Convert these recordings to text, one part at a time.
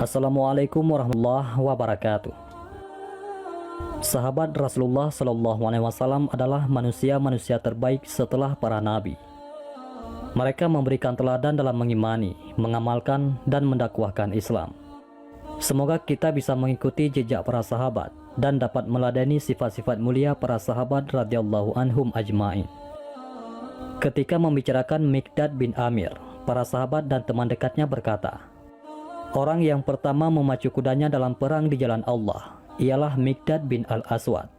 Assalamualaikum warahmatullahi wabarakatuh. Sahabat Rasulullah Shallallahu Alaihi Wasallam adalah manusia-manusia terbaik setelah para nabi. Mereka memberikan teladan dalam mengimani, mengamalkan, dan mendakwahkan Islam. Semoga kita bisa mengikuti jejak para sahabat dan dapat meladeni sifat-sifat mulia para sahabat radhiyallahu anhum ajma'in. Ketika membicarakan Miqdad bin Amir, para sahabat dan teman dekatnya berkata, orang yang pertama memacu kudanya dalam perang di jalan Allah ialah Miqdad bin Al-Aswad.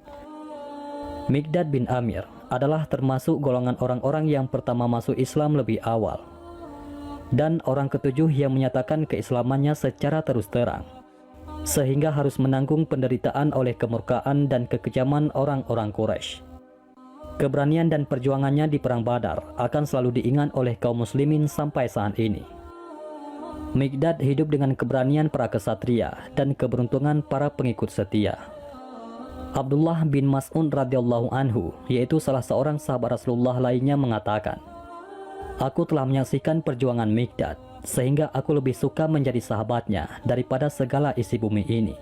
Miqdad bin Amir adalah termasuk golongan orang-orang yang pertama masuk Islam lebih awal, dan orang ketujuh yang menyatakan keislamannya secara terus terang, sehingga harus menanggung penderitaan oleh kemurkaan dan kekejaman orang-orang Quraisy. Keberanian dan perjuangannya di Perang Badar akan selalu diingat oleh kaum muslimin sampai saat ini. Miqdad hidup dengan keberanian para kesatria dan keberuntungan para pengikut setia. Abdullah bin Mas'ud radhiyallahu anhu, yaitu salah seorang sahabat Rasulullah lainnya, mengatakan, aku telah menyaksikan perjuangan Miqdad, sehingga aku lebih suka menjadi sahabatnya daripada segala isi bumi ini.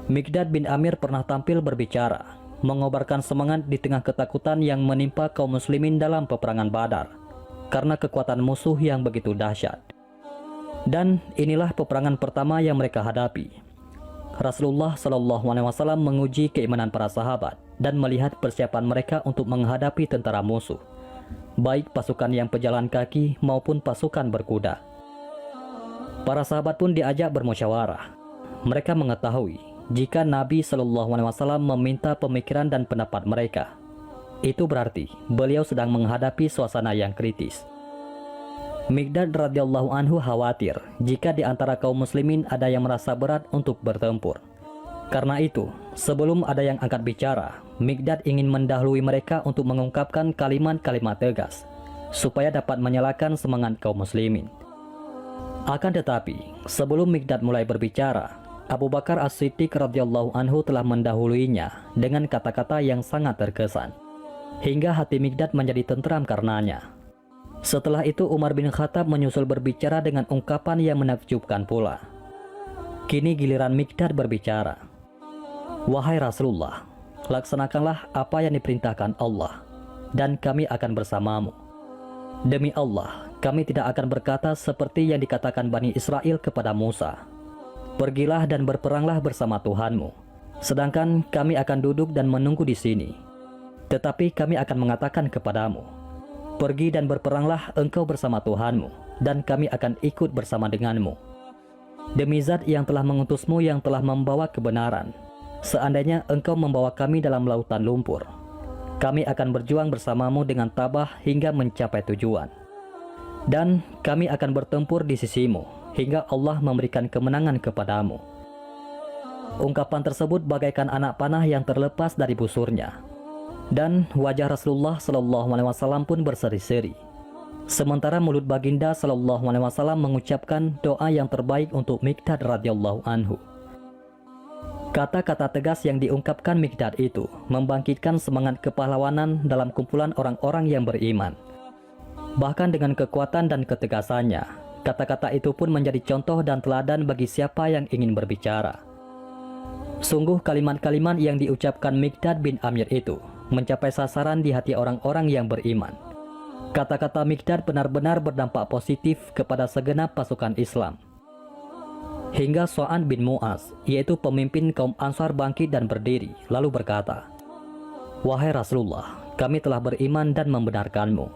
Miqdad bin Amir pernah tampil berbicara, mengobarkan semangat di tengah ketakutan yang menimpa kaum muslimin dalam peperangan Badar, karena kekuatan musuh yang begitu dahsyat. Dan inilah peperangan pertama yang mereka hadapi. Rasulullah Shallallahu Alaihi Wasallam menguji keimanan para sahabat dan melihat persiapan mereka untuk menghadapi tentara musuh, baik pasukan yang pejalan kaki maupun pasukan berkuda. Para sahabat pun diajak bermusyawarah. Mereka mengetahui jika Nabi Shallallahu Alaihi Wasallam meminta pemikiran dan pendapat mereka, itu berarti beliau sedang menghadapi suasana yang kritis. Miqdad radhiyallahu anhu khawatir jika di antara kaum muslimin ada yang merasa berat untuk bertempur. Karena itu, sebelum ada yang angkat bicara, Miqdad ingin mendahului mereka untuk mengungkapkan kalimat-kalimat tegas, supaya dapat menyalakan semangat kaum muslimin. Akan tetapi, sebelum Miqdad mulai berbicara, Abu Bakar As-Siddiq radhiyallahu anhu telah mendahuluinya dengan kata-kata yang sangat terkesan, hingga hati Miqdad menjadi tentram karenanya. Setelah itu Umar bin Khattab menyusul berbicara dengan ungkapan yang menakjubkan pula. Kini giliran Miqdad berbicara. Wahai Rasulullah, laksanakanlah apa yang diperintahkan Allah, dan kami akan bersamamu. Demi Allah, kami tidak akan berkata seperti yang dikatakan Bani Israel kepada Musa, pergilah dan berperanglah bersama Tuhanmu, sedangkan kami akan duduk dan menunggu di sini. Tetapi kami akan mengatakan kepadamu, pergi dan berperanglah engkau bersama Tuhanmu, dan kami akan ikut bersama denganmu. Demi Zat yang telah mengutusmu yang telah membawa kebenaran, seandainya engkau membawa kami dalam lautan lumpur, kami akan berjuang bersamamu dengan tabah hingga mencapai tujuan. Dan kami akan bertempur di sisimu, hingga Allah memberikan kemenangan kepadamu. Ungkapan tersebut bagaikan anak panah yang terlepas dari busurnya. Dan wajah Rasulullah Shallallahu Alaihi Wasallam pun berseri-seri. Sementara mulut baginda Shallallahu Alaihi Wasallam mengucapkan doa yang terbaik untuk Miqdad radhiyallahu anhu. Kata-kata tegas yang diungkapkan Miqdad itu membangkitkan semangat kepahlawanan dalam kumpulan orang-orang yang beriman. Bahkan dengan kekuatan dan ketegasannya, kata-kata itu pun menjadi contoh dan teladan bagi siapa yang ingin berbicara. Sungguh kalimat-kalimat yang diucapkan Miqdad bin Amir itu mencapai sasaran di hati orang-orang yang beriman. Kata-kata Miqdad benar-benar berdampak positif kepada segenap pasukan Islam. Hingga Sa'ad bin Mu'az, yaitu pemimpin kaum Ansar, bangkit dan berdiri, lalu berkata, wahai Rasulullah, kami telah beriman dan membenarkanmu.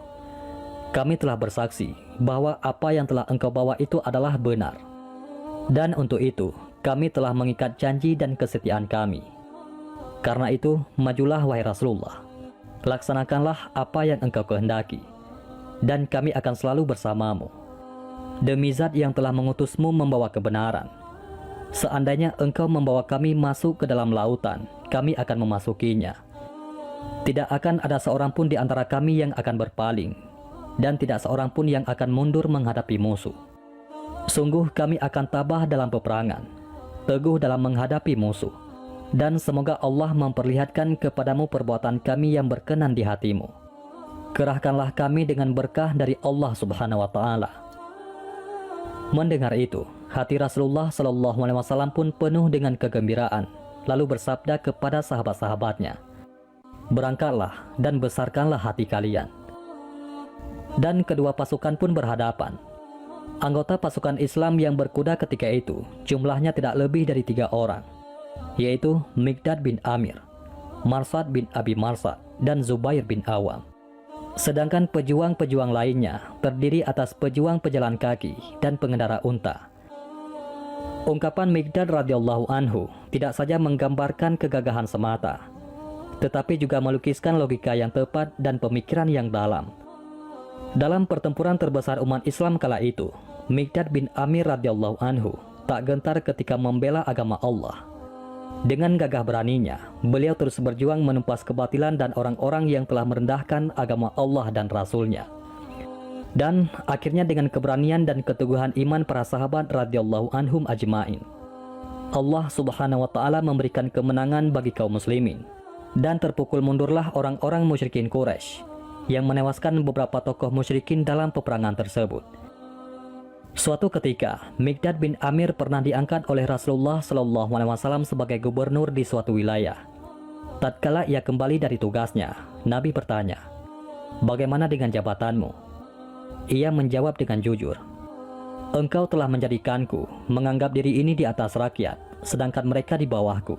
Kami telah bersaksi bahwa apa yang telah engkau bawa itu adalah benar. Dan untuk itu, kami telah mengikat janji dan kesetiaan kami. Karena itu, majulah wahai Rasulullah, laksanakanlah apa yang engkau kehendaki, dan kami akan selalu bersamamu. Demi Zat yang telah mengutusmu membawa kebenaran, seandainya engkau membawa kami masuk ke dalam lautan, kami akan memasukinya. Tidak akan ada seorang pun di antara kami yang akan berpaling, dan tidak seorang pun yang akan mundur menghadapi musuh. Sungguh kami akan tabah dalam peperangan, teguh dalam menghadapi musuh. Dan semoga Allah memperlihatkan kepadamu perbuatan kami yang berkenan di hatimu. Kerahkanlah kami dengan berkah dari Allah Subhanahu wa Ta'ala. Mendengar itu, hati Rasulullah Shallallahu Alaihi Wasallam pun penuh dengan kegembiraan, lalu bersabda kepada sahabat-sahabatnya, "Berangkatlah dan besarkanlah hati kalian." Dan kedua pasukan pun berhadapan. Anggota pasukan Islam yang berkuda ketika itu jumlahnya tidak lebih dari 3 orang, yaitu Miqdad bin Amir, Marsad bin Abi Marsad, dan Zubair bin Awam. Sedangkan pejuang-pejuang lainnya terdiri atas pejuang pejalan kaki dan pengendara unta. Ungkapan Miqdad radhiyallahu anhu tidak saja menggambarkan kegagahan semata, tetapi juga melukiskan logika yang tepat dan pemikiran yang dalam. Dalam pertempuran terbesar umat Islam kala itu, Miqdad bin Amir radhiyallahu anhu tak gentar ketika membela agama Allah. Dengan gagah beraninya, beliau terus berjuang menumpas kebatilan dan orang-orang yang telah merendahkan agama Allah dan Rasul-Nya. Dan akhirnya dengan keberanian dan keteguhan iman para sahabat radhiyallahu anhum ajmain, Allah subhanahu wa ta'ala memberikan kemenangan bagi kaum muslimin. Dan terpukul mundurlah orang-orang musyrikin Quraisy yang menewaskan beberapa tokoh musyrikin dalam peperangan tersebut. Suatu ketika, Miqdad bin Amir pernah diangkat oleh Rasulullah Shallallahu Alaihi Wasallam sebagai gubernur di suatu wilayah. Tatkala ia kembali dari tugasnya, Nabi bertanya, "Bagaimana dengan jabatanmu?" Ia menjawab dengan jujur, "Engkau telah menjadikanku menganggap diri ini di atas rakyat, sedangkan mereka di bawahku.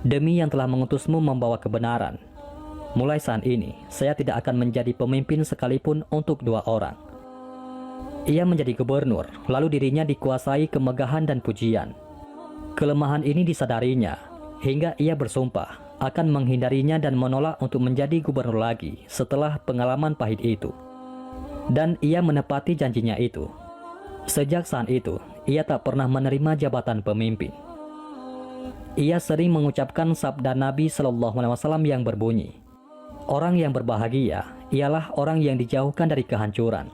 Demi yang telah mengutusmu membawa kebenaran, mulai saat ini, saya tidak akan menjadi pemimpin sekalipun untuk 2 orang. Ia menjadi gubernur, lalu dirinya dikuasai kemegahan dan pujian. Kelemahan ini disadarinya, hingga ia bersumpah akan menghindarinya dan menolak untuk menjadi gubernur lagi setelah pengalaman pahit itu. Dan ia menepati janjinya itu. Sejak saat itu, ia tak pernah menerima jabatan pemimpin. Ia sering mengucapkan sabda Nabi Shallallahu Alaihi Wasallam yang berbunyi, "Orang yang berbahagia ialah orang yang dijauhkan dari kehancuran."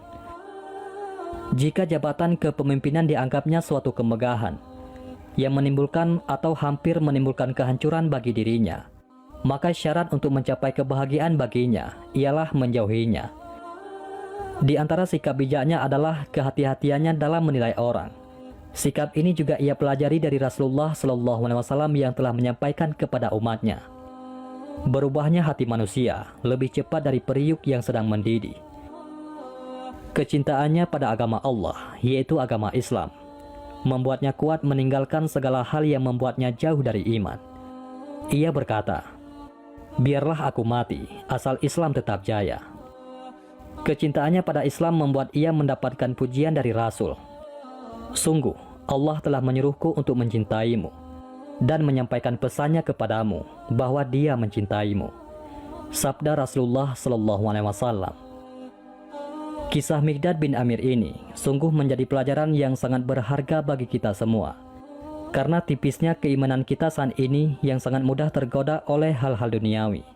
Jika jabatan kepemimpinan dianggapnya suatu kemegahan yang menimbulkan atau hampir menimbulkan kehancuran bagi dirinya, maka syarat untuk mencapai kebahagiaan baginya ialah menjauhinya. Di antara sikap bijaknya adalah kehati-hatiannya dalam menilai orang. Sikap ini juga ia pelajari dari Rasulullah Shallallahu Alaihi Wasallam yang telah menyampaikan kepada umatnya, "Berubahnya hati manusia lebih cepat dari periuk yang sedang mendidih." Kecintaannya pada agama Allah, yaitu agama Islam, membuatnya kuat meninggalkan segala hal yang membuatnya jauh dari iman. Ia berkata, "Biarlah aku mati, asal Islam tetap jaya." Kecintaannya pada Islam membuat ia mendapatkan pujian dari Rasul. "Sungguh, Allah telah menyuruhku untuk mencintaimu dan menyampaikan pesannya kepadamu bahwa Dia mencintaimu." Sabda Rasulullah Shallallahu Alaihi Wasallam. Kisah Miqdad bin Amir ini sungguh menjadi pelajaran yang sangat berharga bagi kita semua, karena tipisnya keimanan kita saat ini yang sangat mudah tergoda oleh hal-hal duniawi.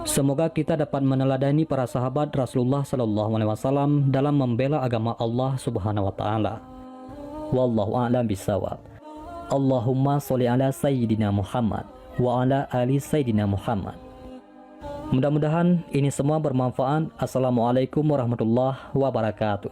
Semoga kita dapat meneladani para sahabat Rasulullah Shallallahu Alaihi Wasallam dalam membela agama Allah Subhanahu Wa Taala. Wallahu a'lam bishawab. Allahumma sholli ala Sayyidina Muhammad wa ala ali Sayyidina Muhammad. Mudah-mudahan ini semua bermanfaat. Assalamualaikum warahmatullahi wabarakatuh.